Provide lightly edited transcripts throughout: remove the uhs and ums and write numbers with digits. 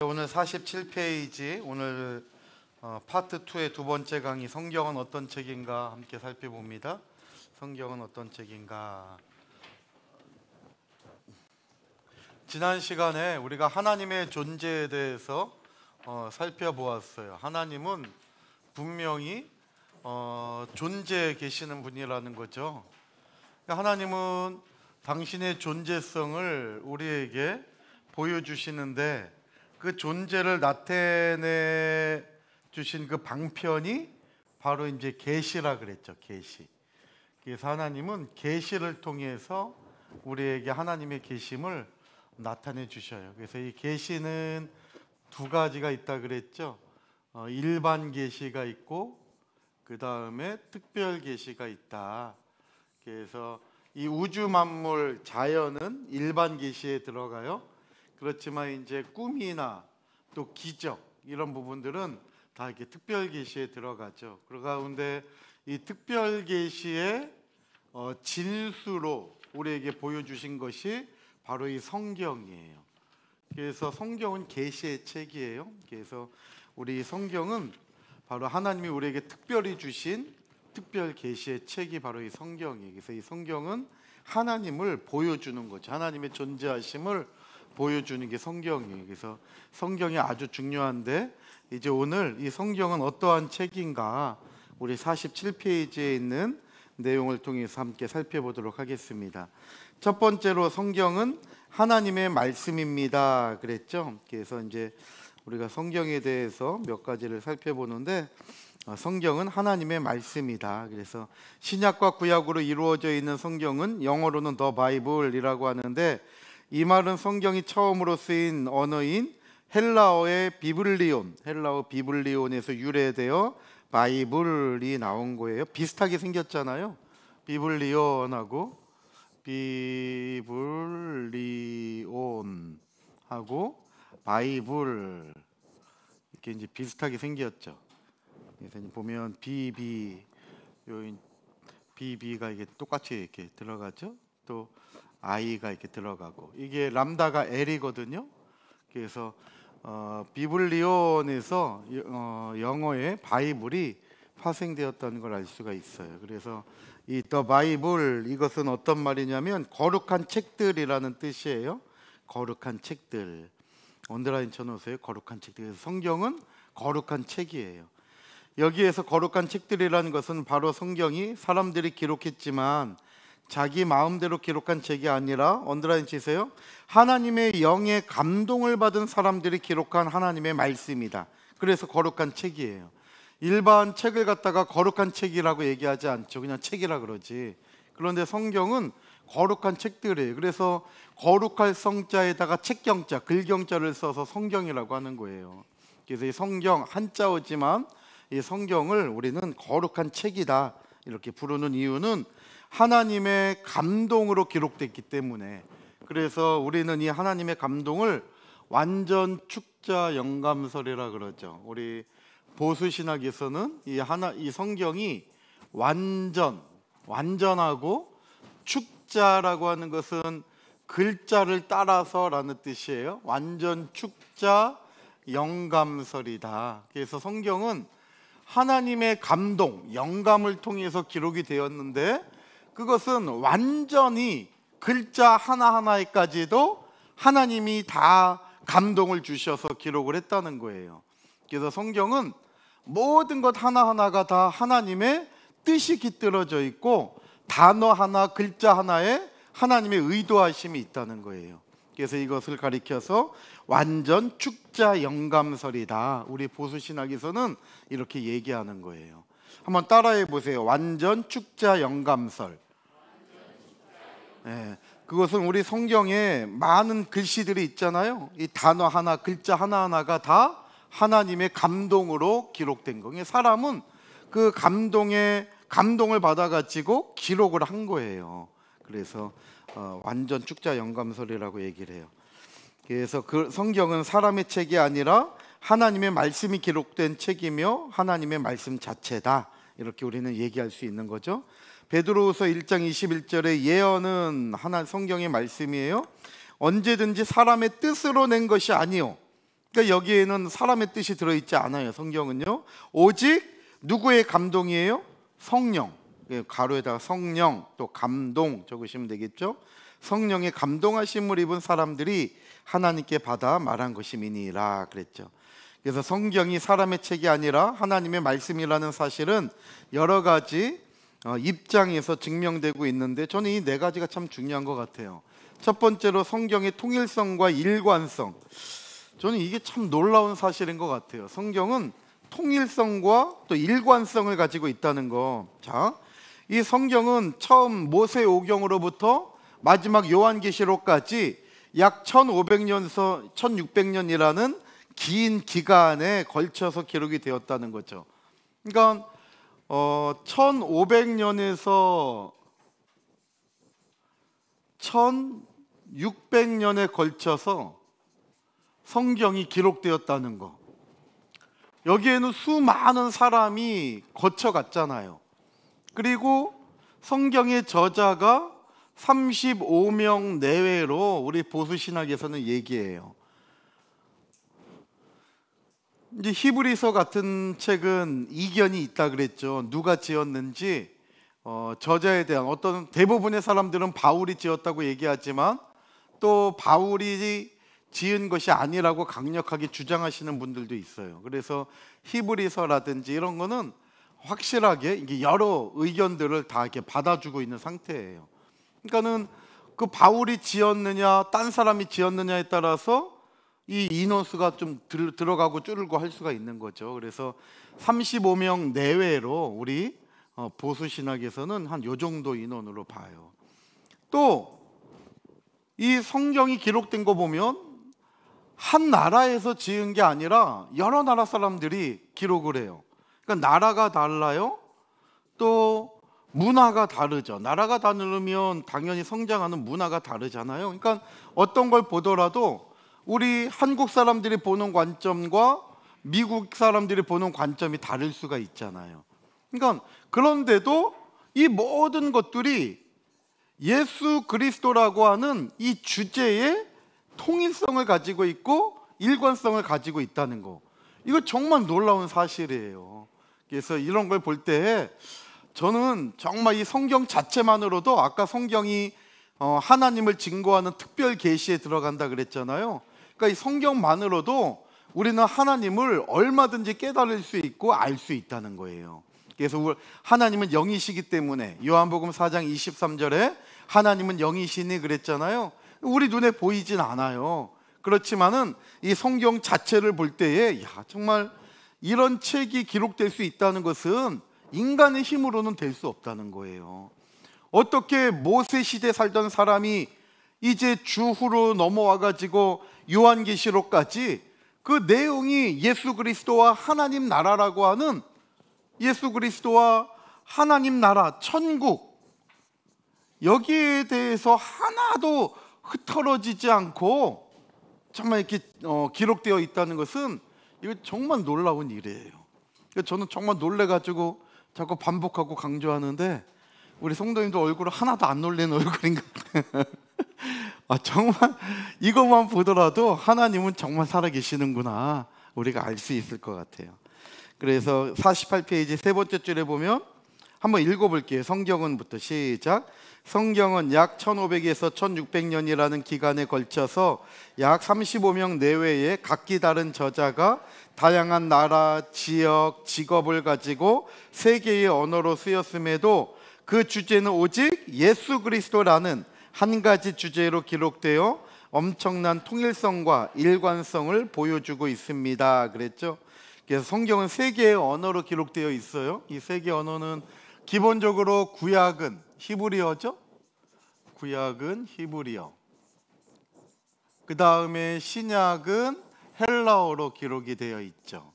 오늘 47페이지 오늘 파트 2의 두 번째 강의 성경은 어떤 책인가 함께 살펴봅니다. 성경은 어떤 책인가. 지난 시간에 우리가 하나님의 존재에 대해서 살펴보았어요. 하나님은 분명히 존재해 계시는 분이라는 거죠. 하나님은 당신의 존재성을 우리에게 보여주시는데 그 존재를 나타내 주신 그 방편이 바로 이제 계시라 그랬죠. 계시. 그래서 하나님은 계시를 통해서 우리에게 하나님의 계심을 나타내 주셔요. 그래서 이 계시는 두 가지가 있다 그랬죠. 일반 계시가 있고 그 다음에 특별 계시가 있다. 그래서 이 우주 만물 자연은 일반 계시에 들어가요. 그렇지만 이제 꿈이나 또 기적 이런 부분들은 다 이렇게 특별 계시에 들어가죠. 그 가운데 이 특별 계시의 진수로 우리에게 보여주신 것이 바로 이 성경이에요. 그래서 성경은 계시의 책이에요. 그래서 우리 성경은 바로 하나님이 우리에게 특별히 주신 특별 계시의 책이 바로 이 성경이에요. 그래서 이 성경은 하나님을 보여주는 거죠. 하나님의 존재하심을 보여주는 게 성경이에요. 그래서 성경이 아주 중요한데 이제 오늘 이 성경은 어떠한 책인가 우리 47페이지에 있는 내용을 통해서 함께 살펴보도록 하겠습니다. 첫 번째로 성경은 하나님의 말씀입니다 그랬죠. 그래서 이제 우리가 성경에 대해서 몇 가지를 살펴보는데 성경은 하나님의 말씀이다. 그래서 신약과 구약으로 이루어져 있는 성경은 영어로는 더 바이블이라고 하는데 이 말은 성경이 처음으로 쓰인 언어인 헬라어의 비블리온, 헬라어 비블리온에서 유래되어 바이블이 나온 거예요. 비슷하게 생겼잖아요. 비블리온하고 비블리온하고 바이블 이렇게 이제 비슷하게 생겼죠. 그래서 보면 비비가 이게 똑같이 이렇게 들어가죠. 또 I가 이렇게 들어가고 이게 람다가 L이거든요. 그래서 비블리온에서 영어의 바이블이 파생되었다는 걸 알 수가 있어요. 그래서 이 더 바이블 이것은 어떤 말이냐면 거룩한 책들이라는 뜻이에요. 거룩한 책들. 언더라인 쳐놓으세요. 거룩한 책들. 그래서 성경은 거룩한 책이에요. 여기에서 거룩한 책들이라는 것은 바로 성경이 사람들이 기록했지만 자기 마음대로 기록한 책이 아니라 언더라인 치세요. 하나님의 영의 감동을 받은 사람들이 기록한 하나님의 말씀이다. 그래서 거룩한 책이에요. 일반 책을 갖다가 거룩한 책이라고 얘기하지 않죠. 그냥 책이라 그러지. 그런데 성경은 거룩한 책들이에요. 그래서 거룩할 성자에다가 책경자, 글경자를 써서 성경이라고 하는 거예요. 그래서 이 성경 한자어지만 이 성경을 우리는 거룩한 책이다 이렇게 부르는 이유는 하나님의 감동으로 기록됐기 때문에. 그래서 우리는 이 하나님의 감동을 완전 축자 영감설이라 그러죠. 우리 보수신학에서는 이 성경이 완전하고 축자라고 하는 것은 글자를 따라서라는 뜻이에요. 완전 축자 영감설이다. 그래서 성경은 하나님의 감동, 영감을 통해서 기록이 되었는데 그것은 완전히 글자 하나하나에까지도 하나님이 다 감동을 주셔서 기록을 했다는 거예요. 그래서 성경은 모든 것 하나하나가 다 하나님의 뜻이 깃들어져 있고 단어 하나, 글자 하나에 하나님의 의도하심이 있다는 거예요. 그래서 이것을 가리켜서 완전 축자 영감설이다. 우리 보수신학에서는 이렇게 얘기하는 거예요. 한번 따라해 보세요. 완전 축자 영감설. 네, 그것은 우리 성경에 많은 글씨들이 있잖아요. 이 단어 하나, 글자 하나하나가 다 하나님의 감동으로 기록된 거예요. 사람은 그 감동을 받아가지고 기록을 한 거예요. 그래서 완전 축자 영감설이라고 얘기를 해요. 그래서 그 성경은 사람의 책이 아니라 하나님의 말씀이 기록된 책이며 하나님의 말씀 자체다. 이렇게 우리는 얘기할 수 있는 거죠. 베드로후서 1장 21절의 예언은 성경의 말씀이에요. 언제든지 사람의 뜻으로 낸 것이 아니요 그러니까 여기에는 사람의 뜻이 들어있지 않아요. 성경은요. 오직 누구의 감동이에요? 성령. 가로에다가 성령, 또 감동 적으시면 되겠죠. 성령의 감동하심을 입은 사람들이 하나님께 받아 말한 것임이니라 그랬죠. 그래서 성경이 사람의 책이 아니라 하나님의 말씀이라는 사실은 여러 가지 입장에서 증명되고 있는데, 저는 이 네 가지가 참 중요한 것 같아요. 첫 번째로 성경의 통일성과 일관성. 저는 이게 참 놀라운 사실인 것 같아요. 성경은 통일성과 또 일관성을 가지고 있다는 거. 자, 이 성경은 처음 모세오경으로부터 마지막 요한계시록까지 약 1500년에서 1600년이라는 긴 기간에 걸쳐서 기록이 되었다는 거죠. 그러니까 1500년에서 1600년에 걸쳐서 성경이 기록되었다는 거. 여기에는 수많은 사람이 거쳐갔잖아요. 그리고 성경의 저자가 35명 내외로 우리 보수신학에서는 얘기해요. 이제 히브리서 같은 책은 이견이 있다 그랬죠. 누가 지었는지, 저자에 대한 어떤 대부분의 사람들은 바울이 지었다고 얘기하지만 또 바울이 지은 것이 아니라고 강력하게 주장하시는 분들도 있어요. 그래서 히브리서라든지 이런 거는 확실하게 이게 여러 의견들을 다 이렇게 받아주고 있는 상태예요. 그러니까는 그 바울이 지었느냐 딴 사람이 지었느냐에 따라서 이 인원수가 좀 들어가고 줄고 할 수가 있는 거죠. 그래서 35명 내외로 우리 보수신학에서는 한 요 정도 인원으로 봐요. 또 이 성경이 기록된 거 보면 한 나라에서 지은 게 아니라 여러 나라 사람들이 기록을 해요. 그러니까 나라가 달라요. 또 문화가 다르죠. 나라가 다르면 당연히 성장하는 문화가 다르잖아요. 그러니까 어떤 걸 보더라도 우리 한국 사람들이 보는 관점과 미국 사람들이 보는 관점이 다를 수가 있잖아요. 그러니까 그런데도 이 모든 것들이 예수 그리스도라고 하는 이 주제에 통일성을 가지고 있고 일관성을 가지고 있다는 거, 이거 정말 놀라운 사실이에요. 그래서 이런 걸 볼 때 저는 정말 이 성경 자체만으로도, 아까 성경이 하나님을 증거하는 특별 계시에 들어간다 그랬잖아요. 그러니까 이 성경만으로도 우리는 하나님을 얼마든지 깨달을 수 있고 알 수 있다는 거예요. 그래서 하나님은 영이시기 때문에 요한복음 4장 23절에 하나님은 영이시니 그랬잖아요. 우리 눈에 보이진 않아요. 그렇지만은 이 성경 자체를 볼 때에 정말 이런 책이 기록될 수 있다는 것은 인간의 힘으로는 될 수 없다는 거예요. 어떻게 모세 시대 살던 사람이 이제 주후로 넘어와 가지고 요한계시록까지 그 내용이 예수 그리스도와 하나님 나라라고 하는, 예수 그리스도와 하나님 나라, 천국, 여기에 대해서 하나도 흐트러지지 않고 정말 이렇게 기록되어 있다는 것은 이거 정말 놀라운 일이에요. 저는 정말 놀래가지고 자꾸 반복하고 강조하는데, 우리 성도님도 얼굴은 하나도 안 놀라는 얼굴인가 정말 이것만 보더라도 하나님은 정말 살아계시는구나 우리가 알 수 있을 것 같아요. 그래서 48페이지 세 번째 줄에 보면 한번 읽어볼게요. 성경은부터 시작. 성경은 약 1500에서 1600년이라는 기간에 걸쳐서 약 35명 내외의 각기 다른 저자가 다양한 나라, 지역, 직업을 가지고 세 개의 언어로 쓰였음에도 그 주제는 오직 예수 그리스도라는 한 가지 주제로 기록되어 엄청난 통일성과 일관성을 보여주고 있습니다 그랬죠. 그래서 성경은 세 개의 언어로 기록되어 있어요. 이 세 개의 언어는 기본적으로 구약은 히브리어죠. 구약은 히브리어. 그 다음에 신약은 헬라어로 기록이 되어 있죠.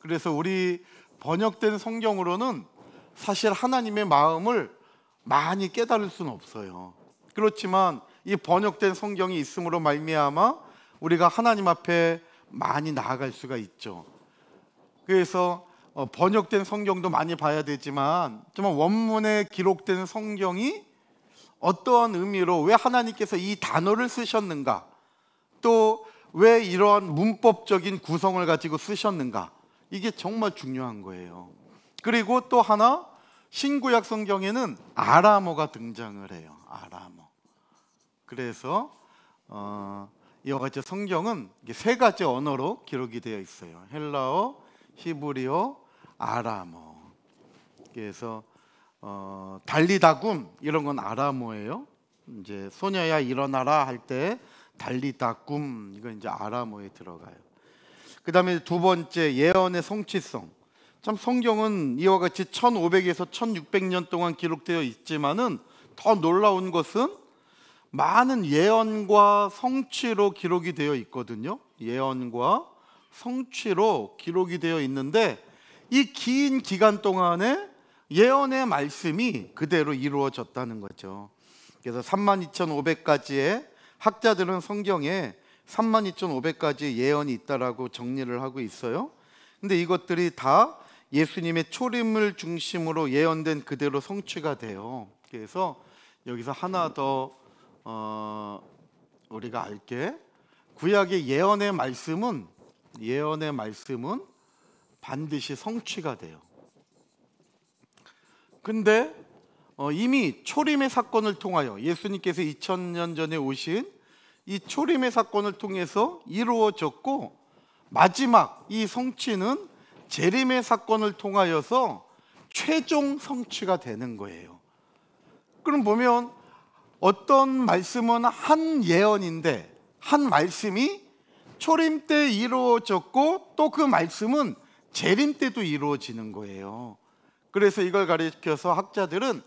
그래서 우리 번역된 성경으로는 사실 하나님의 마음을 많이 깨달을 수는 없어요. 그렇지만 이 번역된 성경이 있음으로 말미암아 우리가 하나님 앞에 많이 나아갈 수가 있죠. 그래서 번역된 성경도 많이 봐야 되지만 정말 원문에 기록된 성경이 어떠한 의미로 왜 하나님께서 이 단어를 쓰셨는가, 또 왜 이러한 문법적인 구성을 가지고 쓰셨는가? 이게 정말 중요한 거예요. 그리고 또 하나, 신구약 성경에는 아람어가 등장을 해요. 아람어. 그래서 이와 같이 성경은 세 가지 언어로 기록이 되어 있어요. 헬라어, 히브리어, 아람어. 그래서 달리다굼 이런 건 아람어예요. 이제 소녀야 일어나라 할 때 달리다굼 이건 이제 아람어에 들어가요. 그 다음에 두 번째, 예언의 성취성. 참 성경은 이와 같이 1500에서 1600년 동안 기록되어 있지만은 더 놀라운 것은 많은 예언과 성취로 기록이 되어 있거든요. 예언과 성취로 기록이 되어 있는데 이 긴 기간 동안에 예언의 말씀이 그대로 이루어졌다는 거죠. 그래서 32,500가지의 학자들은 성경에 32,500가지 예언이 있다라고 정리를 하고 있어요. 근데 이것들이 다 예수님의 초림을 중심으로 예언된 그대로 성취가 돼요. 그래서 여기서 하나 더 우리가 알게, 구약의 예언의 말씀은 반드시 성취가 돼요. 근데 이미 초림의 사건을 통하여 예수님께서 2000년 전에 오신 이 초림의 사건을 통해서 이루어졌고, 마지막 이 성취는 재림의 사건을 통하여서 최종 성취가 되는 거예요. 그럼 보면 어떤 말씀은 한 예언인데 한 말씀이 초림 때 이루어졌고 또 그 말씀은 재림 때도 이루어지는 거예요. 그래서 이걸 가리켜서 학자들은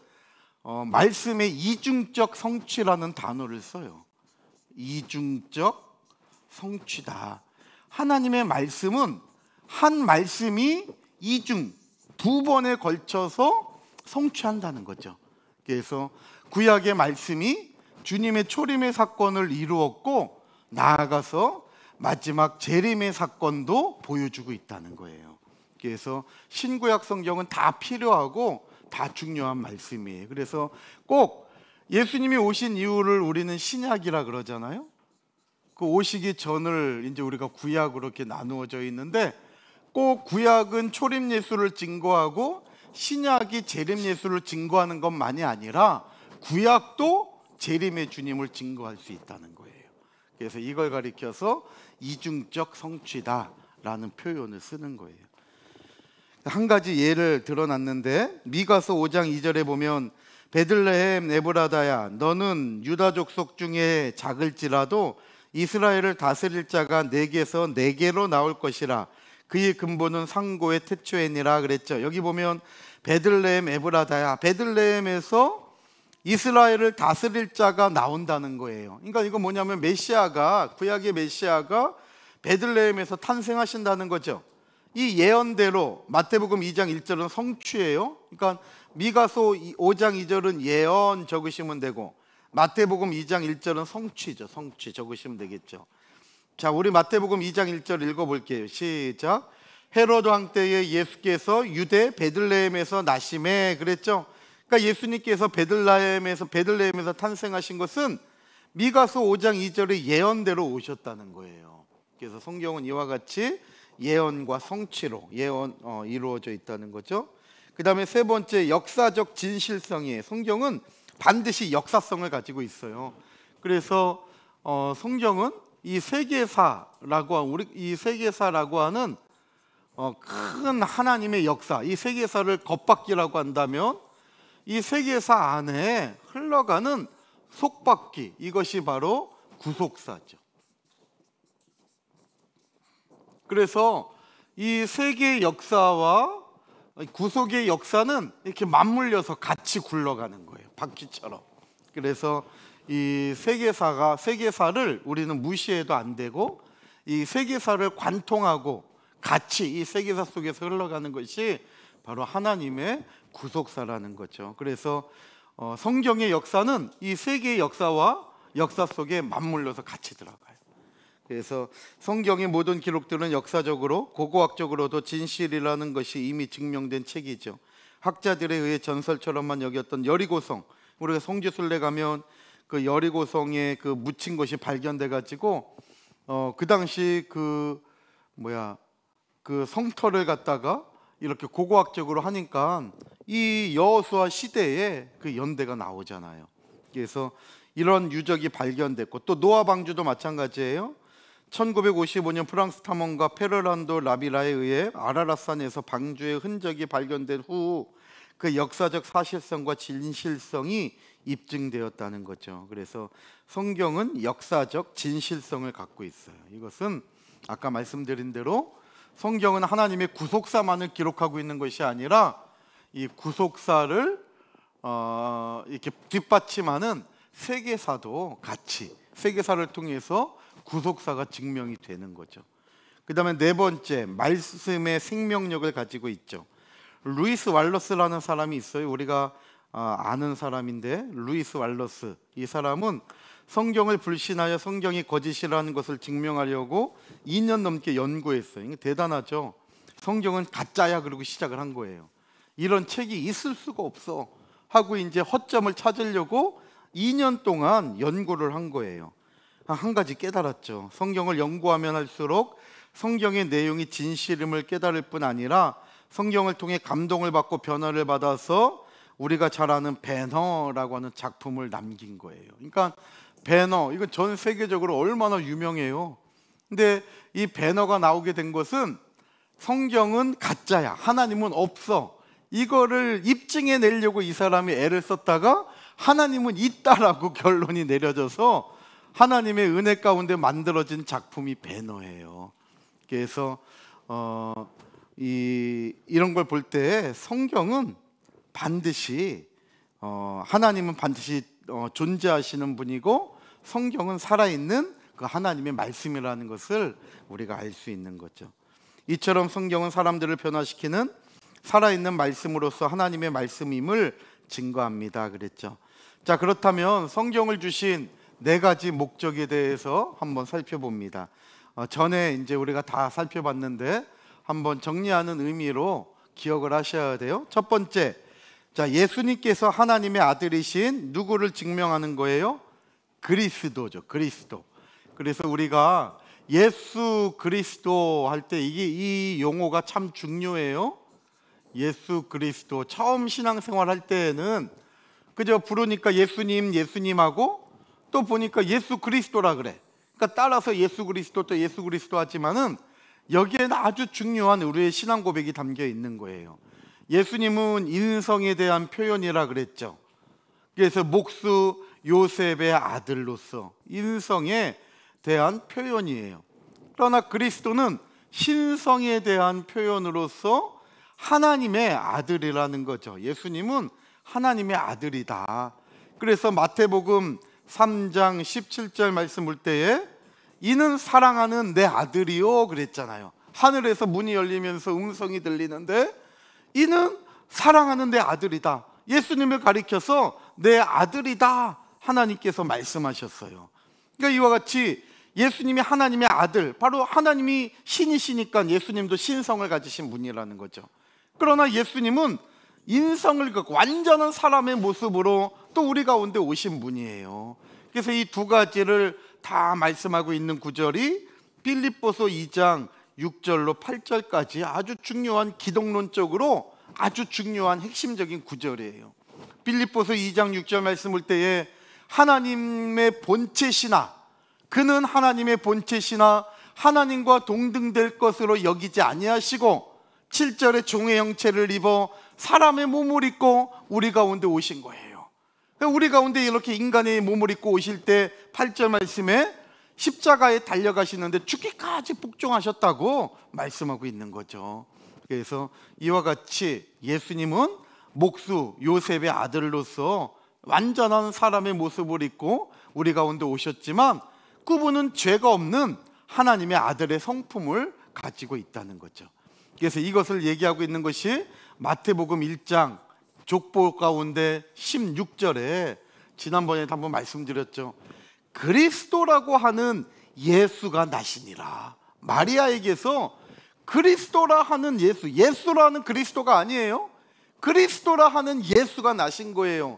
말씀의 이중적 성취라는 단어를 써요. 이중적 성취다. 하나님의 말씀은 한 말씀이 두 번에 걸쳐서 성취한다는 거죠. 그래서 구약의 말씀이 주님의 초림의 사건을 이루었고, 나아가서 마지막 재림의 사건도 보여주고 있다는 거예요. 그래서 신구약 성경은 다 필요하고 다 중요한 말씀이에요. 그래서 꼭 예수님이 오신 이유를 우리는 신약이라 그러잖아요. 그 오시기 전을 이제 우리가 구약으로 이렇게 나누어져 있는데, 꼭 구약은 초림 예수를 증거하고 신약이 재림 예수를 증거하는 것만이 아니라 구약도 재림의 주님을 증거할 수 있다는 거예요. 그래서 이걸 가리켜서 이중적 성취다라는 표현을 쓰는 거예요. 한 가지 예를 들어놨는데, 미가서 5장 2절에 보면 베들레헴 에브라다야, 너는 유다 족속 중에 작을지라도 이스라엘을 다스릴 자가 내게서 내게로 나올 것이라. 그의 근본은 상고의 태초에니라 그랬죠. 여기 보면 베들레헴 에브라다야, 베들레헴에서 이스라엘을 다스릴 자가 나온다는 거예요. 그러니까 이거 뭐냐면 메시아가, 구약의 메시아가 베들레헴에서 탄생하신다는 거죠. 이 예언대로 마태복음 2장 1절은 성취예요. 그러니까 미가서 5장 2절은 예언 적으시면 되고, 마태복음 2장 1절은 성취죠. 성취 적으시면 되겠죠. 자, 우리 마태복음 2장 1절 읽어볼게요. 시작. 헤로드 왕 때에 예수께서 유대 베들레헴에서 나심에 그랬죠. 그러니까 예수님께서 베들레헴에서 탄생하신 것은 미가서 5장 2절의 예언대로 오셨다는 거예요. 그래서 성경은 이와 같이 예언과 성취로 이루어져 있다는 거죠. 그 다음에 세 번째, 역사적 진실성이에요. 성경은 반드시 역사성을 가지고 있어요. 그래서 성경은 이 세계사라고 하는 큰 하나님의 역사, 이 세계사를 겉바퀴라고 한다면 이 세계사 안에 흘러가는 속바퀴, 이것이 바로 구속사죠. 그래서 이 세계 역사와 구속의 역사는 이렇게 맞물려서 같이 굴러가는 거예요. 바퀴처럼. 그래서 이 세계사를 우리는 무시해도 안 되고, 이 세계사를 관통하고 같이 이 세계사 속에서 흘러가는 것이 바로 하나님의 구속사라는 거죠. 그래서 성경의 역사는 이 세계의 역사와 역사 속에 맞물려서 같이 들어가요. 그래서 성경의 모든 기록들은 역사적으로 고고학적으로도 진실이라는 것이 이미 증명된 책이죠. 학자들에 의해 전설처럼만 여겼던 여리고성, 우리가 성지순례 가면 그 여리고성에 그 묻힌 것이 발견돼 가지고 그 당시 그 성터를 갖다가 이렇게 고고학적으로 하니까 이 여호수아 시대에 그 연대가 나오잖아요. 그래서 이런 유적이 발견됐고, 또 노아 방주도 마찬가지예요. 1955년 프랑스 탐험가 페르난도 라비라에 의해 아라랏산에서 방주의 흔적이 발견된 후 그 역사적 사실성과 진실성이 입증되었다는 거죠. 그래서 성경은 역사적 진실성을 갖고 있어요. 이것은 아까 말씀드린 대로 성경은 하나님의 구속사만을 기록하고 있는 것이 아니라 이 구속사를 이렇게 뒷받침하는 세계사도 같이, 세계사를 통해서 구속사가 증명이 되는 거죠. 그 다음에 네 번째, 말씀의 생명력을 가지고 있죠. 루이스 왈러스라는 사람이 있어요. 우리가 아는 사람인데, 루이스 왈러스, 이 사람은 성경을 불신하여 성경이 거짓이라는 것을 증명하려고 2년 넘게 연구했어요. 대단하죠. 성경은 가짜야, 그러고 시작을 한 거예요. 이런 책이 있을 수가 없어 하고 이제 허점을 찾으려고 2년 동안 연구를 한 거예요. 한 가지 깨달았죠. 성경을 연구하면 할수록 성경의 내용이 진실임을 깨달을 뿐 아니라 성경을 통해 감동을 받고 변화를 받아서 우리가 잘 아는 배너라고 하는 작품을 남긴 거예요. 그러니까 배너, 이건 전 세계적으로 얼마나 유명해요. 근데 이 배너가 나오게 된 것은 성경은 가짜야, 하나님은 없어, 이거를 입증해 내려고 이 사람이 애를 썼다가 하나님은 있다라고 결론이 내려져서 하나님의 은혜 가운데 만들어진 작품이 배너예요. 그래서 이런 걸 볼 때 성경은 반드시 하나님은 반드시 존재하시는 분이고, 성경은 살아있는 그 하나님의 말씀이라는 것을 우리가 알 수 있는 거죠. 이처럼 성경은 사람들을 변화시키는 살아있는 말씀으로서 하나님의 말씀임을 증거합니다 그랬죠. 자, 그렇다면 성경을 주신 네 가지 목적에 대해서 한번 살펴봅니다. 전에 이제 우리가 다 살펴봤는데 한번 정리하는 의미로 기억을 하셔야 돼요. 첫 번째, 자, 예수님께서 하나님의 아들이신 누구를 증명하는 거예요? 그리스도죠. 그리스도. 그래서 우리가 예수 그리스도 할 때 이 용어가 참 중요해요. 예수 그리스도. 처음 신앙생활 할 때는 그저 부르니까 예수님 예수님하고, 또 보니까 예수 그리스도라 그래. 그러니까 따라서 예수 그리스도 또 예수 그리스도 하지만은 여기에는 아주 중요한 우리의 신앙 고백이 담겨 있는 거예요. 예수님은 인성에 대한 표현이라 그랬죠. 그래서 목수 요셉의 아들로서 인성에 대한 표현이에요. 그러나 그리스도는 신성에 대한 표현으로서 하나님의 아들이라는 거죠. 예수님은 하나님의 아들이다. 그래서 마태복음 3장 17절 말씀 볼 때에 이는 사랑하는 내 아들이요 그랬잖아요. 하늘에서 문이 열리면서 음성이 들리는데 이는 사랑하는 내 아들이다. 예수님을 가리켜서 내 아들이다 하나님께서 말씀하셨어요. 그러니까 이와 같이 예수님이 하나님의 아들, 바로 하나님이 신이시니까 예수님도 신성을 가지신 분이라는 거죠. 그러나 예수님은 인성을 갖고 완전한 사람의 모습으로 또 우리 가운데 오신 분이에요. 그래서 이 두 가지를 다 말씀하고 있는 구절이 빌립보서 2장 6절로 8절까지 아주 중요한 기독론적으로 아주 중요한 핵심적인 구절이에요. 빌립보서 2장 6절 말씀 볼 때에 하나님의 본체시나, 그는 하나님의 본체시나 하나님과 동등될 것으로 여기지 아니하시고 7절에 종의 형체를 입어 사람의 몸을 입고 우리 가운데 오신 거예요. 우리 가운데 이렇게 인간의 몸을 입고 오실 때 8절 말씀에 십자가에 달려가시는데 죽기까지 복종하셨다고 말씀하고 있는 거죠. 그래서 이와 같이 예수님은 목수 요셉의 아들로서 완전한 사람의 모습을 입고 우리 가운데 오셨지만 그분은 죄가 없는 하나님의 아들의 성품을 가지고 있다는 거죠. 그래서 이것을 얘기하고 있는 것이 마태복음 1장 족보 가운데 16절에 지난번에도 한번 말씀드렸죠. 그리스도라고 하는 예수가 나시니라. 마리아에게서 그리스도라 하는 예수, 예수라는 그리스도가 아니에요. 그리스도라 하는 예수가 나신 거예요.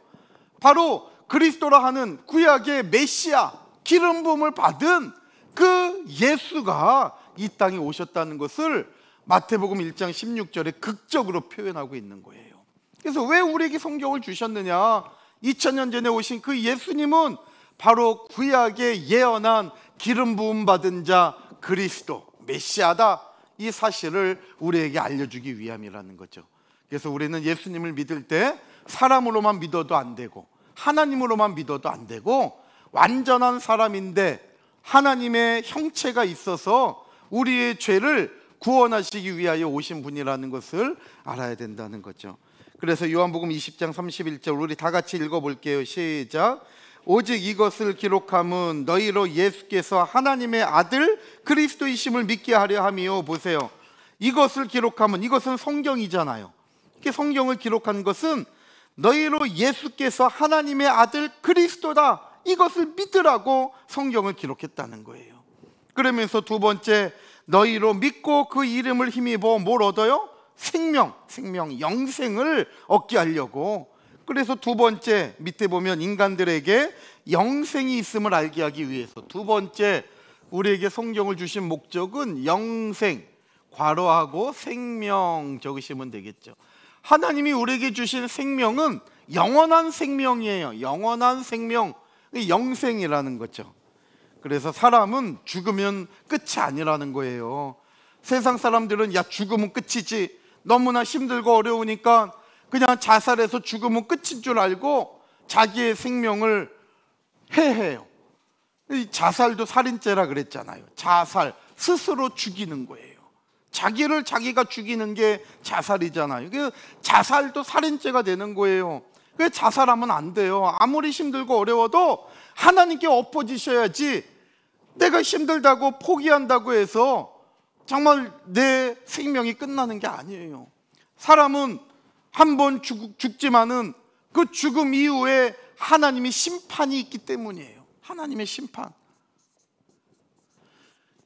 바로 그리스도라 하는 구약의 메시아, 기름 부음을 받은 그 예수가 이 땅에 오셨다는 것을 마태복음 1장 16절에 극적으로 표현하고 있는 거예요. 그래서 왜 우리에게 성경을 주셨느냐? 2000년 전에 오신 그 예수님은 바로 구약에 예언한 기름 부음 받은 자 그리스도 메시아다, 이 사실을 우리에게 알려주기 위함이라는 거죠. 그래서 우리는 예수님을 믿을 때 사람으로만 믿어도 안 되고 하나님으로만 믿어도 안 되고 완전한 사람인데 하나님의 형체가 있어서 우리의 죄를 구원하시기 위하여 오신 분이라는 것을 알아야 된다는 거죠. 그래서 요한복음 20장 31절 우리 다 같이 읽어볼게요. 시작. 오직 이것을 기록함은 너희로 예수께서 하나님의 아들 그리스도이심을 믿게 하려 함이요. 보세요. 이것을 기록함은, 이것은 성경이잖아요. 이렇게 성경을 기록한 것은 너희로 예수께서 하나님의 아들 그리스도다, 이것을 믿으라고 성경을 기록했다는 거예요. 그러면서 두 번째, 너희로 믿고 그 이름을 힘입어 뭘 얻어요? 생명, 영생을 얻게 하려고. 그래서 두 번째 밑에 보면 인간들에게 영생이 있음을 알게 하기 위해서 두 번째 우리에게 성경을 주신 목적은 영생, 괄호하고 생명 적으시면 되겠죠. 하나님이 우리에게 주신 생명은 영원한 생명이에요. 영원한 생명, 영생이라는 거죠. 그래서 사람은 죽으면 끝이 아니라는 거예요. 세상 사람들은 야, 죽으면 끝이지, 너무나 힘들고 어려우니까 그냥 자살해서 죽으면 끝인 줄 알고 자기의 생명을 해해요. 자살도 살인죄라 그랬잖아요. 자살, 스스로 죽이는 거예요. 자기를 자기가 죽이는 게 자살이잖아요. 자살도 살인죄가 되는 거예요. 자살하면 안 돼요. 아무리 힘들고 어려워도 하나님께 엎어지셔야지, 내가 힘들다고 포기한다고 해서 정말 내 생명이 끝나는 게 아니에요. 사람은 한 번 죽지만은 그 죽음 이후에 하나님의 심판이 있기 때문이에요. 하나님의 심판.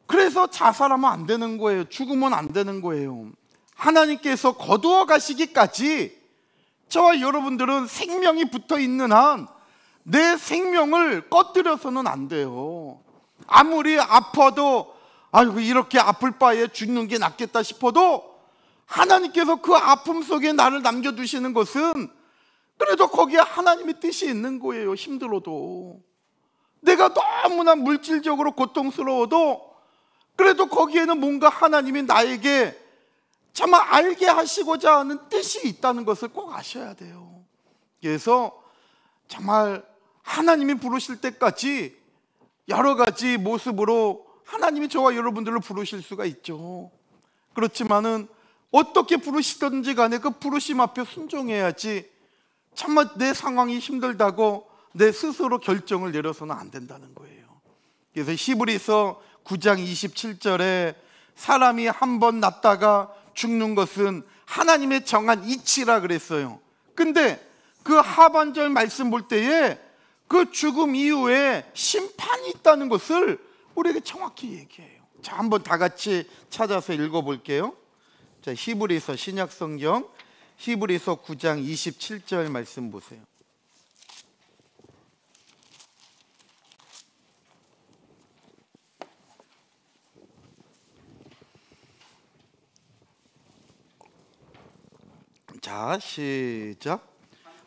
그래서 자살하면 안 되는 거예요. 죽으면 안 되는 거예요. 하나님께서 거두어 가시기까지 저와 여러분들은 생명이 붙어 있는 한 내 생명을 꺼뜨려서는 안 돼요. 아무리 아파도 아이고 이렇게 아플 바에 죽는 게 낫겠다 싶어도 하나님께서 그 아픔 속에 나를 남겨두시는 것은 그래도 거기에 하나님의 뜻이 있는 거예요. 힘들어도, 내가 너무나 물질적으로 고통스러워도 그래도 거기에는 뭔가 하나님이 나에게 정말 알게 하시고자 하는 뜻이 있다는 것을 꼭 아셔야 돼요. 그래서 정말 하나님이 부르실 때까지 여러 가지 모습으로 하나님이 저와 여러분들을 부르실 수가 있죠. 그렇지만은 어떻게 부르시든지 간에 그 부르심 앞에 순종해야지, 정말 내 상황이 힘들다고 내 스스로 결정을 내려서는 안 된다는 거예요. 그래서 히브리서 9장 27절에 사람이 한 번 났다가 죽는 것은 하나님의 정한 이치라 그랬어요. 근데 그 하반절 말씀 볼 때에 그 죽음 이후에 심판이 있다는 것을 우리에게 정확히 얘기해요. 자, 한번 다 같이 찾아서 읽어볼게요. 자, 히브리서, 신약성경 히브리서 9장 27절 말씀 보세요. 자, 시작.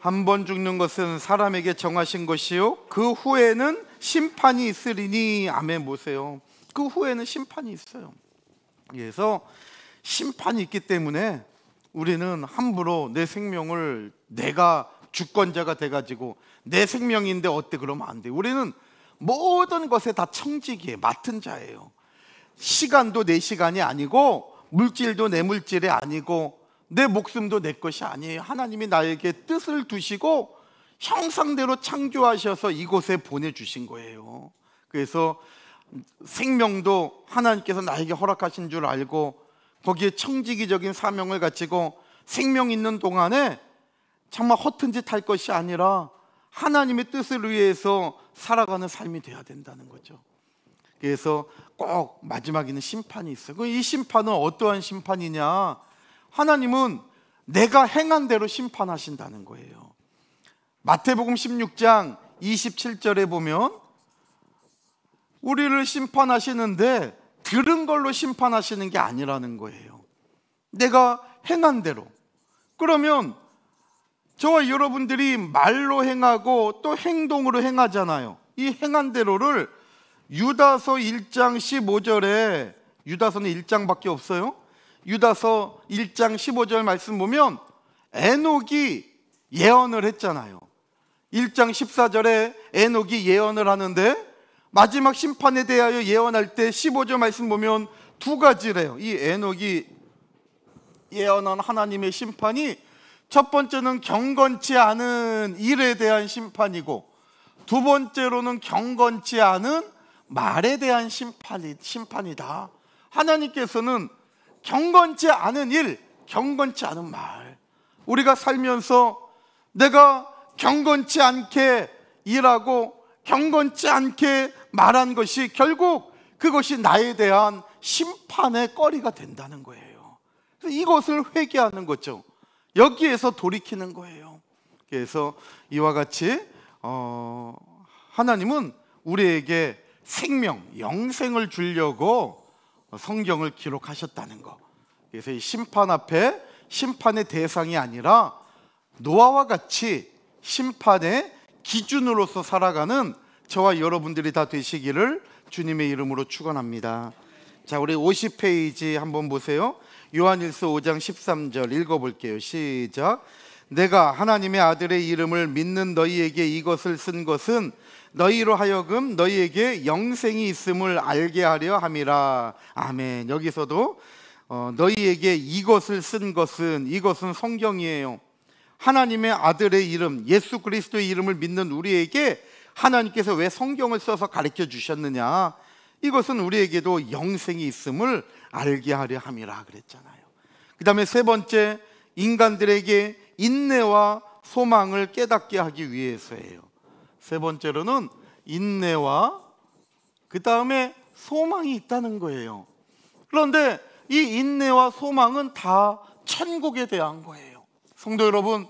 한 번 죽는 것은 사람에게 정하신 것이요 그 후에는 심판이 있으리니. 아멘. 보세요. 그 후에는 심판이 있어요. 그래서 심판이 있기 때문에 우리는 함부로 내 생명을 내가 주권자가 돼가지고 내 생명인데 어때 그러면 안 돼요. 우리는 모든 것에 다 청지기에 맡은 자예요. 시간도 내 시간이 아니고 물질도 내 물질이 아니고 내 목숨도 내 것이 아니에요. 하나님이 나에게 뜻을 두시고 형상대로 창조하셔서 이곳에 보내주신 거예요. 그래서 생명도 하나님께서 나에게 허락하신 줄 알고 거기에 청지기적인 사명을 가지고 생명 있는 동안에 정말 허튼 짓 할 것이 아니라 하나님의 뜻을 위해서 살아가는 삶이 돼야 된다는 거죠. 그래서 꼭 마지막에는 심판이 있어요. 이 심판은 어떠한 심판이냐? 하나님은 내가 행한 대로 심판하신다는 거예요. 마태복음 16장 27절에 보면 우리를 심판하시는데 들은 걸로 심판하시는 게 아니라는 거예요. 내가 행한 대로. 그러면 저와 여러분들이 말로 행하고 또 행동으로 행하잖아요. 이 행한 대로를 유다서 1장 15절에, 유다서는 1장밖에 없어요. 유다서 1장 15절 말씀 보면 에녹이 예언을 했잖아요. 1장 14절에 에녹이 예언을 하는데 마지막 심판에 대하여 예언할 때 15절 말씀 보면 두 가지래요. 이 에녹이 예언한 하나님의 심판이 첫 번째는 경건치 않은 일에 대한 심판이고, 두 번째로는 경건치 않은 말에 대한 심판이다. 하나님께서는 경건치 않은 일, 경건치 않은 말, 우리가 살면서 내가 경건치 않게 일하고 경건치 않게 말한 것이 결국 그것이 나에 대한 심판의 거리가 된다는 거예요. 그래서 이것을 회개하는 거죠. 여기에서 돌이키는 거예요. 그래서 이와 같이 하나님은 우리에게 생명, 영생을 주려고 성경을 기록하셨다는 거. 그래서 이 심판 앞에 심판의 대상이 아니라 노아와 같이 심판의 기준으로서 살아가는 저와 여러분들이 다 되시기를 주님의 이름으로 축원합니다. 자, 우리 50페이지 한번 보세요. 요한일서 5장 13절 읽어볼게요. 시작. 내가 하나님의 아들의 이름을 믿는 너희에게 이것을 쓴 것은 너희로 하여금 너희에게 영생이 있음을 알게 하려 함이라. 아멘. 여기서도 너희에게 이것을 쓴 것은, 이것은 성경이에요. 하나님의 아들의 이름, 예수 그리스도의 이름을 믿는 우리에게 하나님께서 왜 성경을 써서 가르쳐 주셨느냐? 이것은 우리에게도 영생이 있음을 알게 하려 함이라 그랬잖아요. 그 다음에 세 번째, 인간들에게 인내와 소망을 깨닫게 하기 위해서예요. 세 번째로는 인내와 그 다음에 소망이 있다는 거예요. 그런데 이 인내와 소망은 다 천국에 대한 거예요. 성도 여러분,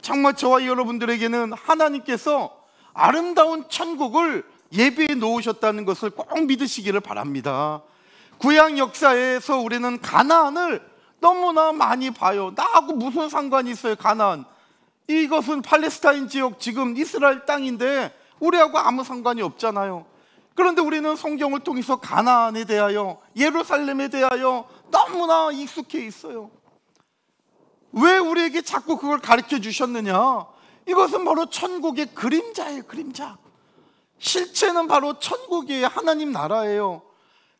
정말 저와 여러분들에게는 하나님께서 아름다운 천국을 예비해 놓으셨다는 것을 꼭 믿으시기를 바랍니다. 구약 역사에서 우리는 가나안을 너무나 많이 봐요. 나하고 무슨 상관이 있어요, 가나안. 이것은 팔레스타인 지역, 지금 이스라엘 땅인데 우리하고 아무 상관이 없잖아요. 그런데 우리는 성경을 통해서 가나안에 대하여, 예루살렘에 대하여 너무나 익숙해 있어요. 왜 우리에게 자꾸 그걸 가르쳐 주셨느냐? 이것은 바로 천국의 그림자예요, 그림자. 실체는 바로 천국이에요. 하나님 나라예요.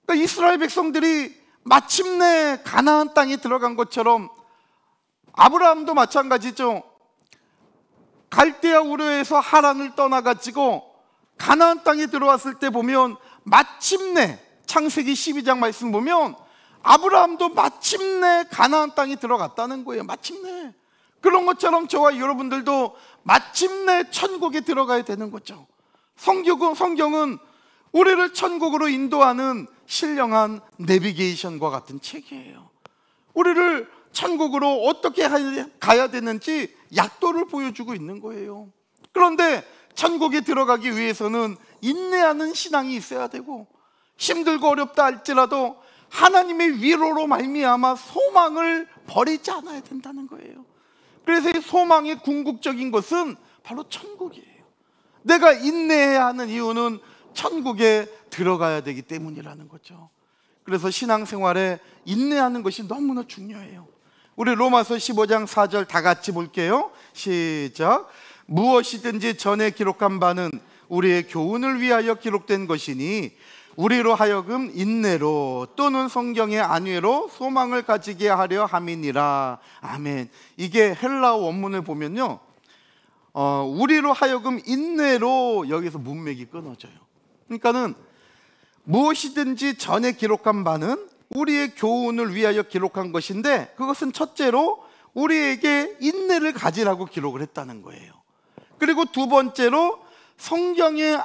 그러니까 이스라엘 백성들이 마침내 가나안 땅에 들어간 것처럼 아브라함도 마찬가지죠. 갈대아 우르에서 하란을 떠나가지고 가나안 땅에 들어왔을 때 보면 마침내 창세기 12장 말씀 보면 아브라함도 마침내 가나안 땅에 들어갔다는 거예요. 마침내. 그런 것처럼 저와 여러분들도 마침내 천국에 들어가야 되는 거죠. 성경은 우리를 천국으로 인도하는 신령한 내비게이션과 같은 책이에요. 우리를 천국으로 어떻게 가야 되는지 약도를 보여주고 있는 거예요. 그런데 천국에 들어가기 위해서는 인내하는 신앙이 있어야 되고, 힘들고 어렵다 할지라도 하나님의 위로로 말미암아 소망을 버리지 않아야 된다는 거예요. 그래서 이 소망의 궁극적인 것은 바로 천국이에요. 내가 인내해야 하는 이유는 천국에 들어가야 되기 때문이라는 거죠. 그래서 신앙생활에 인내하는 것이 너무나 중요해요. 우리 로마서 15장 4절 다 같이 볼게요. 시작. 무엇이든지 전에 기록한 바는 우리의 교훈을 위하여 기록된 것이니 우리로 하여금 인내로 또는 성경의 안위로 소망을 가지게 하려 함이니라. 아멘. 이게 헬라어 원문을 보면요, 우리로 하여금 인내로, 여기서 문맥이 끊어져요. 그러니까는 무엇이든지 전에 기록한 바는 우리의 교훈을 위하여 기록한 것인데, 그것은 첫째로 우리에게 인내를 가지라고 기록을 했다는 거예요. 그리고 두 번째로 성경의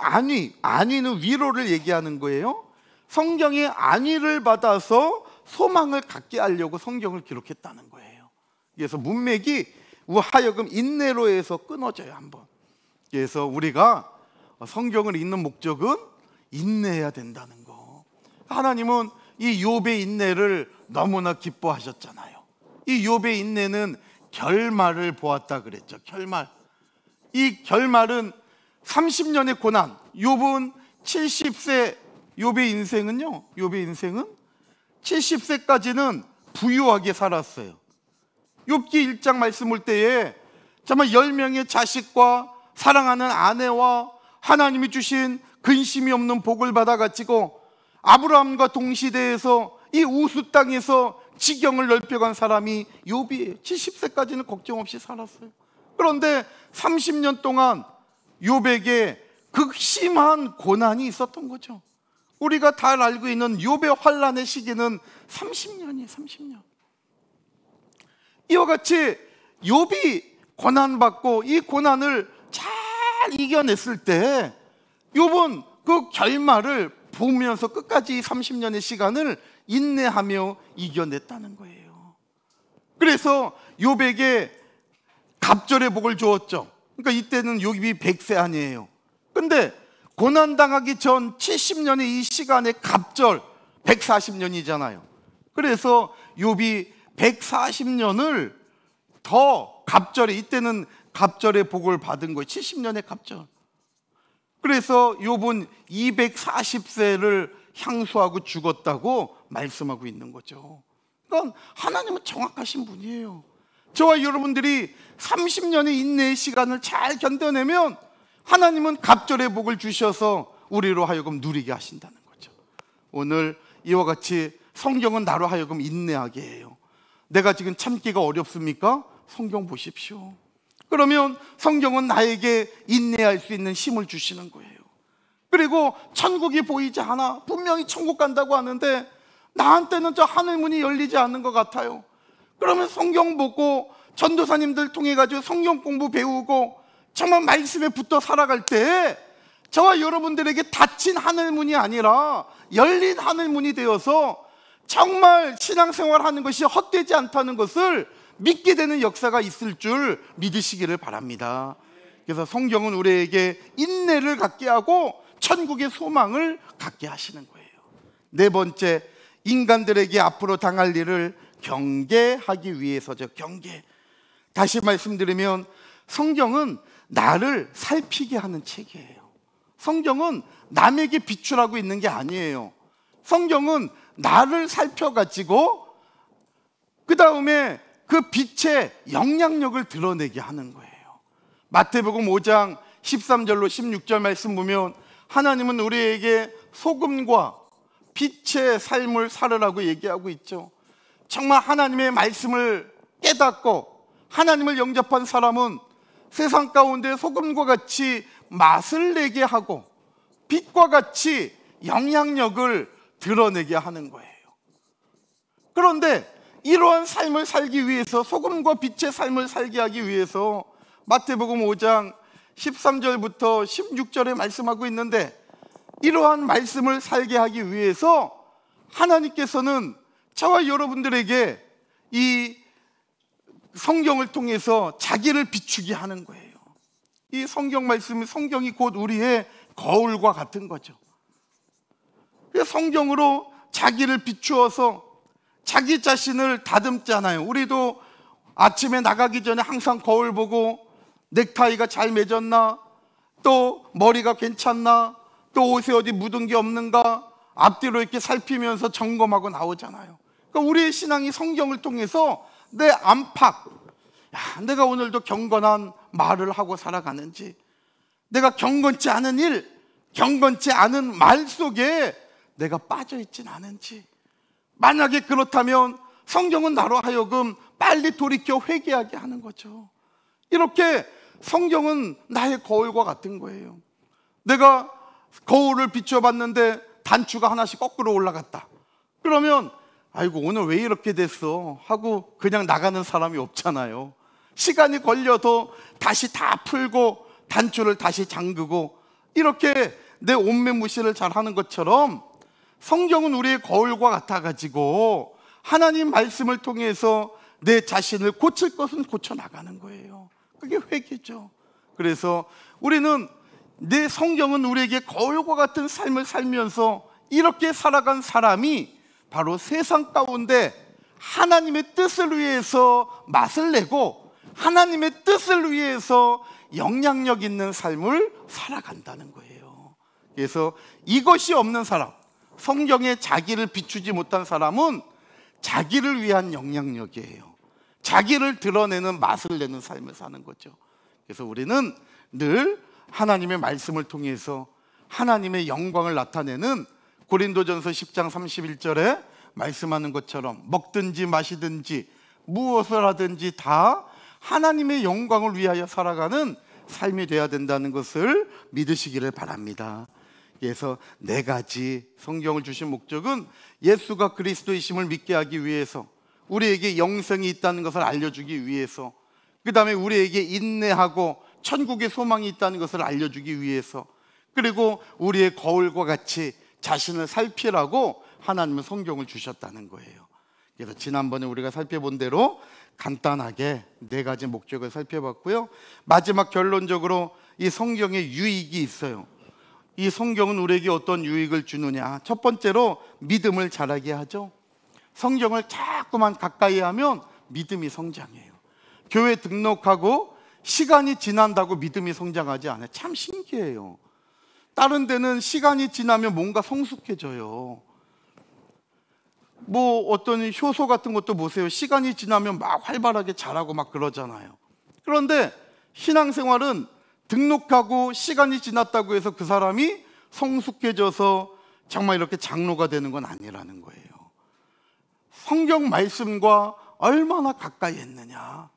안위는 위로를 얘기하는 거예요. 성경의 안위를 받아서 소망을 갖게 하려고 성경을 기록했다는 거예요. 그래서 문맥이 하여금 인내로 해서 끊어져요, 한번. 그래서 우리가 성경을 읽는 목적은 인내해야 된다는 거. 하나님은 이 욥의 인내를 너무나 기뻐하셨잖아요. 이 욥의 인내는 결말을 보았다 그랬죠. 결말. 이 결말은 30년의 고난. 욥은 70세, 욥의 인생은요, 욥의 인생은 70세까지는 부유하게 살았어요. 욥기 1장 말씀 볼 때에 정말 10명의 자식과 사랑하는 아내와 하나님이 주신 근심이 없는 복을 받아가지고 아브라함과 동시대에서 이 우수 땅에서 지경을 넓혀간 사람이 욥이에요. 70세까지는 걱정 없이 살았어요. 그런데 30년 동안 욥에게 극심한 고난이 있었던 거죠. 우리가 다 알고 있는 욥의 환난의 시기는 30년이에요. 30년. 이와 같이 욥이 고난받고 이 고난을 잘 이겨냈을 때 욥은 그 결말을 보면서 끝까지 30년의 시간을 인내하며 이겨냈다는 거예요. 그래서 욥에게 갑절의 복을 주었죠. 그러니까 이때는 욥이 100세 아니에요. 근데 고난당하기 전 70년의 이 시간의 갑절 140년이잖아요. 그래서 욥이 140년을 더 갑절에, 이때는 갑절의 복을 받은 거예요. 70년의 갑절. 그래서 욥은 240세를 향수하고 죽었다고 말씀하고 있는 거죠. 그러니까 하나님은 정확하신 분이에요. 저와 여러분들이 30년의 인내의 시간을 잘 견뎌내면 하나님은 갑절의 복을 주셔서 우리로 하여금 누리게 하신다는 거죠. 오늘 이와 같이 성경은 나로 하여금 인내하게 해요. 내가 지금 참기가 어렵습니까? 성경 보십시오. 그러면 성경은 나에게 인내할 수 있는 힘을 주시는 거예요. 그리고 천국이 보이지 않아. 분명히 천국 간다고 하는데 나한테는 저 하늘문이 열리지 않는 것 같아요. 그러면 성경 보고 전도사님들 통해 가지고 성경 공부 배우고 정말 말씀에 붙어 살아갈 때 저와 여러분들에게 닫힌 하늘문이 아니라 열린 하늘문이 되어서 정말 신앙생활하는 것이 헛되지 않다는 것을 믿게 되는 역사가 있을 줄 믿으시기를 바랍니다. 그래서 성경은 우리에게 인내를 갖게 하고 천국의 소망을 갖게 하시는 거예요. 네 번째, 인간들에게 앞으로 당할 일을 경계하기 위해서죠. 경계. 다시 말씀드리면 성경은 나를 살피게 하는 책이에요. 성경은 남에게 비추라고 있는 게 아니에요. 성경은 나를 살펴가지고 그 다음에 그 빛의 영향력을 드러내게 하는 거예요. 마태복음 5장 13절로 16절 말씀 보면 하나님은 우리에게 소금과 빛의 삶을 살으라고 얘기하고 있죠. 정말 하나님의 말씀을 깨닫고 하나님을 영접한 사람은 세상 가운데 소금과 같이 맛을 내게 하고 빛과 같이 영향력을 드러내게 하는 거예요. 그런데 이러한 삶을 살기 위해서, 소금과 빛의 삶을 살게 하기 위해서 마태복음 5장 13절부터 16절에 말씀하고 있는데, 이러한 말씀을 살게 하기 위해서 하나님께서는 저와 여러분들에게 이 성경을 통해서 자기를 비추게 하는 거예요. 이 성경 말씀이, 성경이 곧 우리의 거울과 같은 거죠. 성경으로 자기를 비추어서 자기 자신을 다듬잖아요. 우리도 아침에 나가기 전에 항상 거울 보고 넥타이가 잘 맺었나, 또 머리가 괜찮나, 또 옷에 어디 묻은 게 없는가 앞뒤로 이렇게 살피면서 점검하고 나오잖아요. 그러니까 우리의 신앙이 성경을 통해서 내 안팎, 내가 오늘도 경건한 말을 하고 살아가는지, 내가 경건치 않은 일, 경건치 않은 말 속에 내가 빠져있진 않은지, 만약에 그렇다면 성경은 나로 하여금 빨리 돌이켜 회개하게 하는 거죠. 이렇게 성경은 나의 거울과 같은 거예요. 내가 거울을 비춰봤는데 단추가 하나씩 거꾸로 올라갔다. 그러면 아이고 오늘 왜 이렇게 됐어 하고 그냥 나가는 사람이 없잖아요. 시간이 걸려도 다시 다 풀고 단추를 다시 잠그고, 이렇게 내 옷매무시를 잘 하는 것처럼 성경은 우리의 거울과 같아가지고 하나님 말씀을 통해서 내 자신을 고칠 것은 고쳐나가는 거예요. 그게 회개죠. 그래서 우리는 내 성경은 우리에게 거울과 같은 삶을 살면서 이렇게 살아간 사람이 바로 세상 가운데 하나님의 뜻을 위해서 맛을 내고 하나님의 뜻을 위해서 영향력 있는 삶을 살아간다는 거예요. 그래서 이것이 없는 사람, 성경에 자기를 비추지 못한 사람은 자기를 위한 영향력이에요. 자기를 드러내는 맛을 내는 삶을 사는 거죠. 그래서 우리는 늘 하나님의 말씀을 통해서 하나님의 영광을 나타내는 고린도전서 10장 31절에 말씀하는 것처럼 먹든지 마시든지 무엇을 하든지 다 하나님의 영광을 위하여 살아가는 삶이 되어야 된다는 것을 믿으시기를 바랍니다. 그래서 네 가지 성경을 주신 목적은 예수가 그리스도이심을 믿게 하기 위해서, 우리에게 영생이 있다는 것을 알려주기 위해서, 그 다음에 우리에게 인내하고 천국의 소망이 있다는 것을 알려주기 위해서, 그리고 우리의 거울과 같이 자신을 살피라고 하나님은 성경을 주셨다는 거예요. 그래서 지난번에 우리가 살펴본 대로 간단하게 네 가지 목적을 살펴봤고요. 마지막 결론적으로 이 성경에 유익이 있어요. 이 성경은 우리에게 어떤 유익을 주느냐? 첫 번째로 믿음을 자라게 하죠. 성경을 자꾸만 가까이 하면 믿음이 성장해요. 교회 등록하고 시간이 지난다고 믿음이 성장하지 않아요. 참 신기해요. 다른 데는 시간이 지나면 뭔가 성숙해져요. 뭐 어떤 효소 같은 것도 보세요. 시간이 지나면 막 활발하게 자라고 막 그러잖아요. 그런데 신앙생활은 등록하고 시간이 지났다고 해서 그 사람이 성숙해져서 정말 이렇게 장로가 되는 건 아니라는 거예요. 성경 말씀과 얼마나 가까이 했느냐.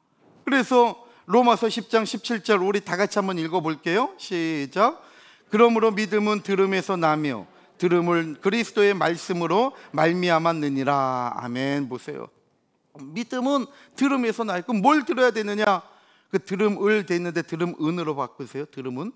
그래서 로마서 10장 17절 우리 다 같이 한번 읽어볼게요. 시작. 그러므로 믿음은 들음에서 나며 들음을 그리스도의 말씀으로 말미암았느니라. 아멘. 보세요. 믿음은 들음에서 나요. 그럼 뭘 들어야 되느냐? 그 들음을 돼 있는데 들음은으로 바꾸세요. 들음은.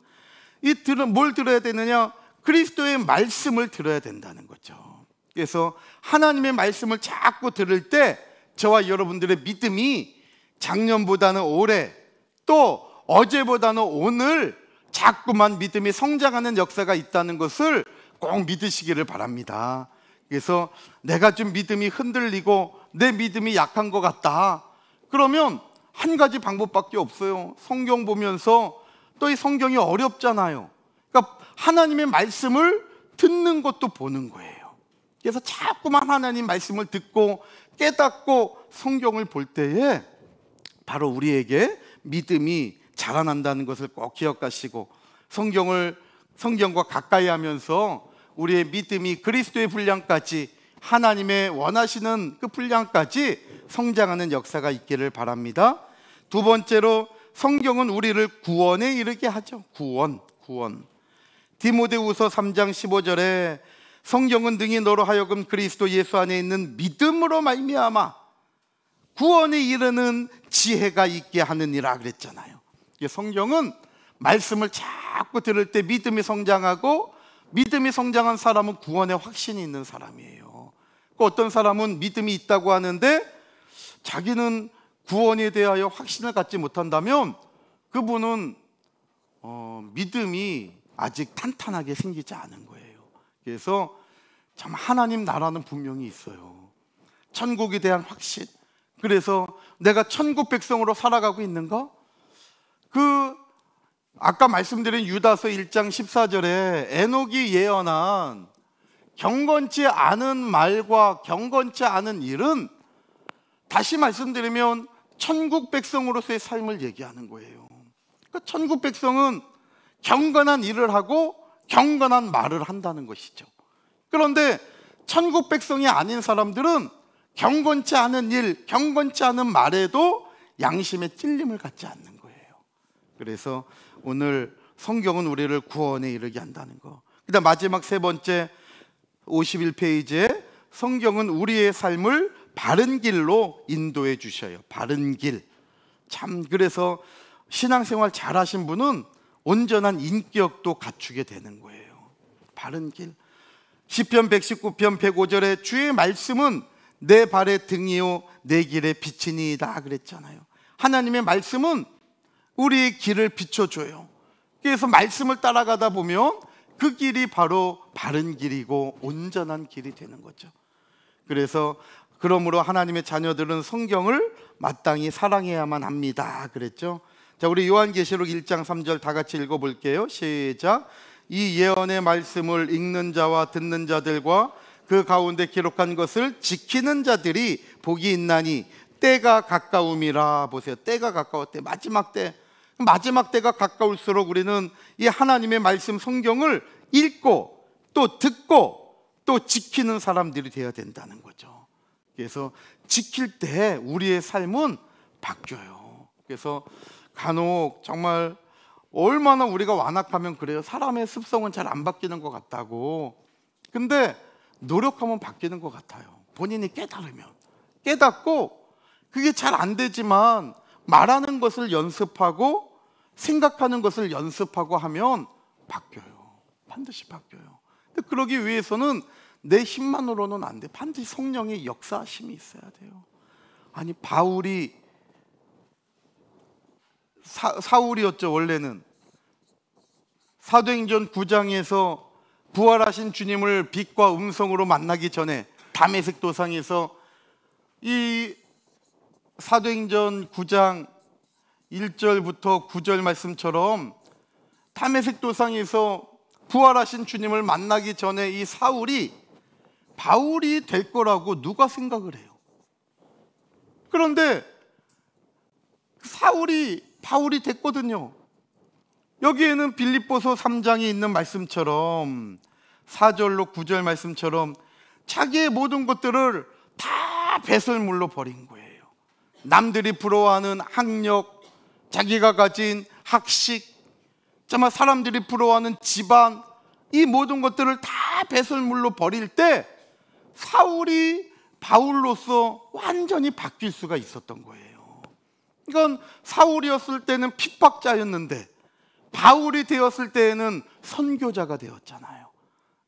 이 들음 뭘 들어야 되느냐? 그리스도의 말씀을 들어야 된다는 거죠. 그래서 하나님의 말씀을 자꾸 들을 때 저와 여러분들의 믿음이 작년보다는 올해, 또 어제보다는 오늘 자꾸만 믿음이 성장하는 역사가 있다는 것을 꼭 믿으시기를 바랍니다. 그래서 내가 좀 믿음이 흔들리고 내 믿음이 약한 것 같다, 그러면 한 가지 방법밖에 없어요. 성경 보면서, 또 이 성경이 어렵잖아요. 그러니까 하나님의 말씀을 듣는 것도 보는 거예요. 그래서 자꾸만 하나님 말씀을 듣고 깨닫고 성경을 볼 때에 바로 우리에게 믿음이 자라난다는 것을 꼭 기억하시고, 성경과 가까이 하면서 우리의 믿음이 그리스도의 분량까지, 하나님의 원하시는 그 분량까지 성장하는 역사가 있기를 바랍니다. 두 번째로, 성경은 우리를 구원에 이르게 하죠. 구원. 디모데후서 3장 15절에 성경은 능히 너로 하여금 그리스도 예수 안에 있는 믿음으로 말미암아 구원에 이르는 지혜가 있게 하느니라 그랬잖아요. 성경은 말씀을 자꾸 들을 때 믿음이 성장하고, 믿음이 성장한 사람은 구원에 확신이 있는 사람이에요. 어떤 사람은 믿음이 있다고 하는데 자기는 구원에 대하여 확신을 갖지 못한다면 그분은 믿음이 아직 탄탄하게 생기지 않은 거예요. 그래서 참 하나님 나라는 분명히 있어요. 천국에 대한 확신. 그래서 내가 천국 백성으로 살아가고 있는가? 아까 말씀드린 유다서 1장 14절에 에녹이 예언한 경건치 않은 말과 경건치 않은 일은, 다시 말씀드리면 천국 백성으로서의 삶을 얘기하는 거예요. 그러니까 천국 백성은 경건한 일을 하고 경건한 말을 한다는 것이죠. 그런데 천국 백성이 아닌 사람들은 경건치 않은 일, 경건치 않은 말에도 양심의 찔림을 갖지 않는 거예요. 그래서 오늘 성경은 우리를 구원에 이르게 한다는 거. 그다음 마지막 세 번째, 51페이지에 성경은 우리의 삶을 바른 길로 인도해 주셔요. 바른 길. 참, 그래서 신앙생활 잘하신 분은 온전한 인격도 갖추게 되는 거예요. 바른 길. 시편 119편 105절에 주의 말씀은 내 발의 등이요 내 길의 빛이니이다 그랬잖아요. 하나님의 말씀은 우리의 길을 비춰줘요. 그래서 말씀을 따라가다 보면 그 길이 바로 바른 길이고 온전한 길이 되는 거죠. 그래서 그러므로 하나님의 자녀들은 성경을 마땅히 사랑해야만 합니다 그랬죠. 자, 우리 요한계시록 1장 3절 다 같이 읽어볼게요. 시작. 이 예언의 말씀을 읽는 자와 듣는 자들과 그 가운데 기록한 것을 지키는 자들이 복이 있나니 때가 가까움이라. 보세요. 때가 가까웠대. 마지막 때. 마지막 때가 가까울수록 우리는 이 하나님의 말씀 성경을 읽고 또 듣고 또 지키는 사람들이 되어야 된다는 거죠. 그래서 지킬 때 우리의 삶은 바뀌어요. 그래서 간혹 정말 얼마나 우리가 완악하면 그래요. 사람의 습성은 잘 안 바뀌는 것 같다고. 근데 노력하면 바뀌는 것 같아요. 본인이 깨달으면. 깨닫고 그게 잘 안 되지만 말하는 것을 연습하고 생각하는 것을 연습하고 하면 바뀌어요. 반드시 바뀌어요. 근데 그러기 위해서는 내 힘만으로는 안 돼. 반드시 성령의 역사하심이 있어야 돼요. 아니 바울이 사울이었죠. 원래는 사도행전 9장에서 부활하신 주님을 빛과 음성으로 만나기 전에 다메섹 도상에서 이 사도행전 9장 1절부터 9절 말씀처럼 다메섹 도상에서 부활하신 주님을 만나기 전에 이 사울이 바울이 될 거라고 누가 생각을 해요? 그런데 사울이 바울이 됐거든요. 여기에는 빌립보서 3장에 있는 말씀처럼 4절로 9절 말씀처럼 자기의 모든 것들을 다 배설물로 버린 거예요. 남들이 부러워하는 학력, 자기가 가진 학식, 정말 사람들이 부러워하는 집안, 이 모든 것들을 다 배설물로 버릴 때 사울이 바울로서 완전히 바뀔 수가 있었던 거예요. 이건 사울이었을 때는 핍박자였는데 바울이 되었을 때에는 선교자가 되었잖아요.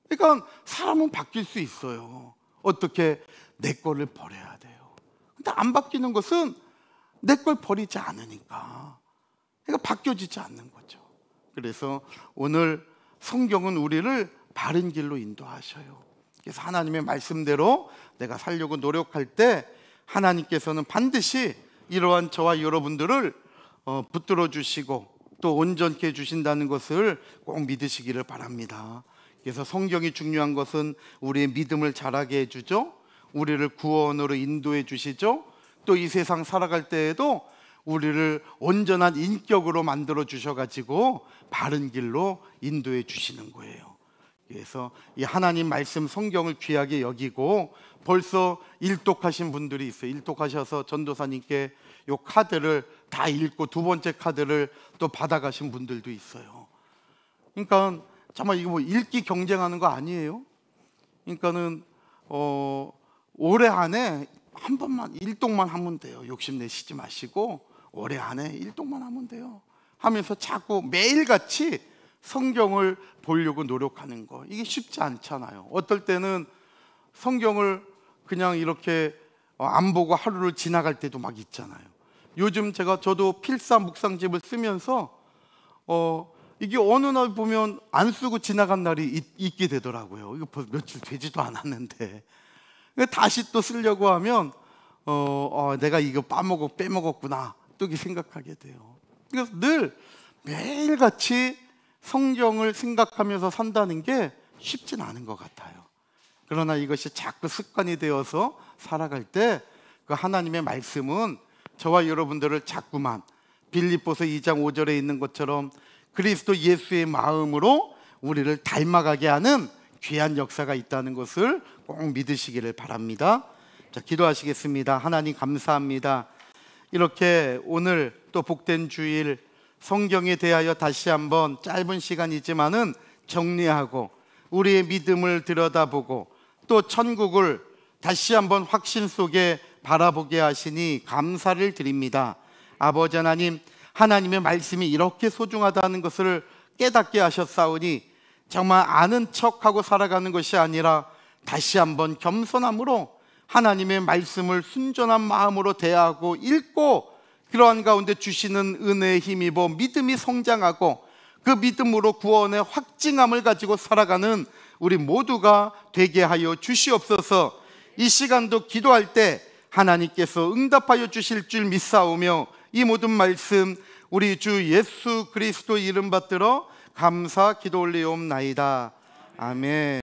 그러니까 사람은 바뀔 수 있어요. 어떻게? 내 거를 버려야 돼요. 근데 안 바뀌는 것은 내 걸 버리지 않으니까. 그러니까 바뀌어지지 않는 거죠. 그래서 오늘 성경은 우리를 바른 길로 인도하셔요. 그래서 하나님의 말씀대로 내가 살려고 노력할 때 하나님께서는 반드시 이러한 저와 여러분들을 붙들어 주시고 또 온전케 해주신다는 것을 꼭 믿으시기를 바랍니다. 그래서 성경이 중요한 것은 우리의 믿음을 자라게 해주죠. 우리를 구원으로 인도해 주시죠. 또 이 세상 살아갈 때에도 우리를 온전한 인격으로 만들어 주셔가지고 바른 길로 인도해 주시는 거예요. 그래서 이 하나님 말씀 성경을 귀하게 여기고 벌써 일독하신 분들이 있어요. 일독하셔서 전도사님께 요 카드를 다 읽고 두 번째 카드를 또 받아가신 분들도 있어요. 그러니까 정말 이거 뭐 읽기 경쟁하는 거 아니에요. 그러니까는 올해 안에 한 번만 일독만 하면 돼요. 욕심내시지 마시고 올해 안에 일독만 하면 돼요. 하면서 자꾸 매일같이 성경을 보려고 노력하는 거, 이게 쉽지 않잖아요. 어떨 때는 성경을 그냥 이렇게 안 보고 하루를 지나갈 때도 막 있잖아요. 요즘 저도 필사 묵상집을 쓰면서 이게 어느 날 보면 안 쓰고 지나간 날이 있게 되더라고요. 이거 벌써 며칠 되지도 않았는데 다시 또 쓰려고 하면 내가 이거 빼먹었구나 또 이렇게 생각하게 돼요. 그래서 늘 매일같이 성경을 생각하면서 산다는 게 쉽진 않은 것 같아요. 그러나 이것이 자꾸 습관이 되어서 살아갈 때 그 하나님의 말씀은 저와 여러분들을 자꾸만 빌립보서 2장 5절에 있는 것처럼 그리스도 예수의 마음으로 우리를 닮아가게 하는 귀한 역사가 있다는 것을 꼭 믿으시기를 바랍니다. 자, 기도하시겠습니다. 하나님 감사합니다. 이렇게 오늘 또 복된 주일 성경에 대하여 다시 한번 짧은 시간이지만은 정리하고 우리의 믿음을 들여다보고 또 천국을 다시 한번 확신 속에 바라보게 하시니 감사를 드립니다. 아버지 하나님, 하나님의 말씀이 이렇게 소중하다는 것을 깨닫게 하셨사오니 정말 아는 척하고 살아가는 것이 아니라 다시 한번 겸손함으로 하나님의 말씀을 순전한 마음으로 대하고 읽고 그러한 가운데 주시는 은혜에 힘입어 믿음이 성장하고 그 믿음으로 구원의 확증함을 가지고 살아가는 우리 모두가 되게 하여 주시옵소서. 이 시간도 기도할 때 하나님께서 응답하여 주실 줄 믿사오며 이 모든 말씀 우리 주 예수 그리스도 이름 받들어 감사 기도 올리옵나이다. 아멘.